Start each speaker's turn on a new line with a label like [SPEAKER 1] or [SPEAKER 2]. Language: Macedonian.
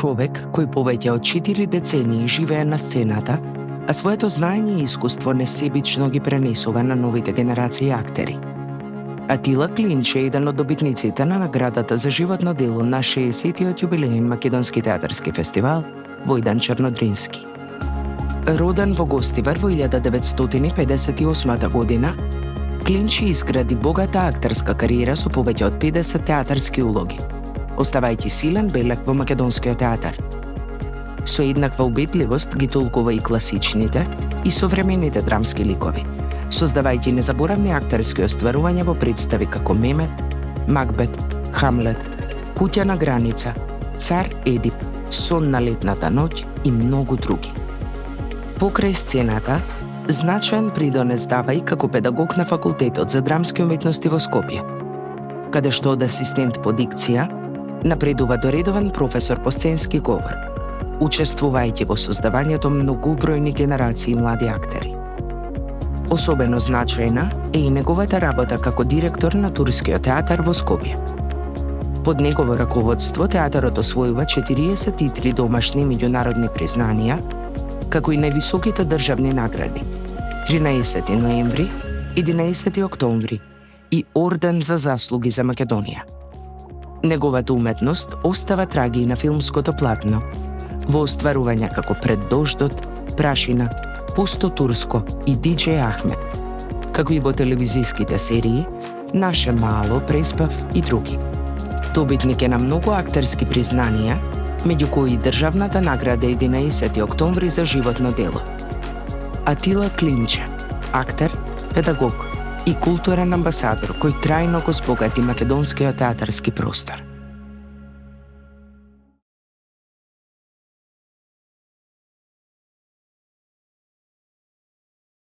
[SPEAKER 1] човек кој повеќе од 4 децении живее на сцената, а своето знаење и искуство несебично ги пренесува на новите генерации актери. Атила Клинч е еден од добитниците на наградата за животно дело на 60-тиот јубилеен Македонски театарски фестивал Војдан Чернодрински. Роден во Гостивар во 1958 година, Клинч изгради богата актерска кариера со повеќе од 50 театарски улоги, оставајќи силен белег во македонскиот театар. Со еднаква убедливост ги толкува и класичните и современите драмски ликови, создавајќи незаборавни актерски остварувања во представи како Мемет, Макбет, Хамлет, Куќа на граница, Цар Едип, Сон на летната ноќ и многу други. Покрај сцената, значаен придонес дава и како педагог на Факултетот за драмски уметности во Скопје, каде што од асистент по дикција напредува до редовен професор по сценски говор, учествувајќи во создавањето многобројни генерации млади актери. Особено значајна е и неговата работа како директор на Турскиот театар во Скопје. Под негово раководство театарот освојува 43 домашни меѓународни признанија, како и највисоките државни награди 13 ноември, 11 октомври и Орден за заслуги за Македонија. Неговата уметност остава траги и на филмското платно, во остварувања како Пред дождот, Прашина, Пусто турско и Диџеј Ахмет, како и во телевизиските серии Наше мало, Преспав и други. Добитник е на многу актерски признанија, меѓу кои државната награда 11 октомври за животно дело. Атила Клинч, актер, педагог и културен амбасадор кој трајно го збогати македонскиот театарски простор.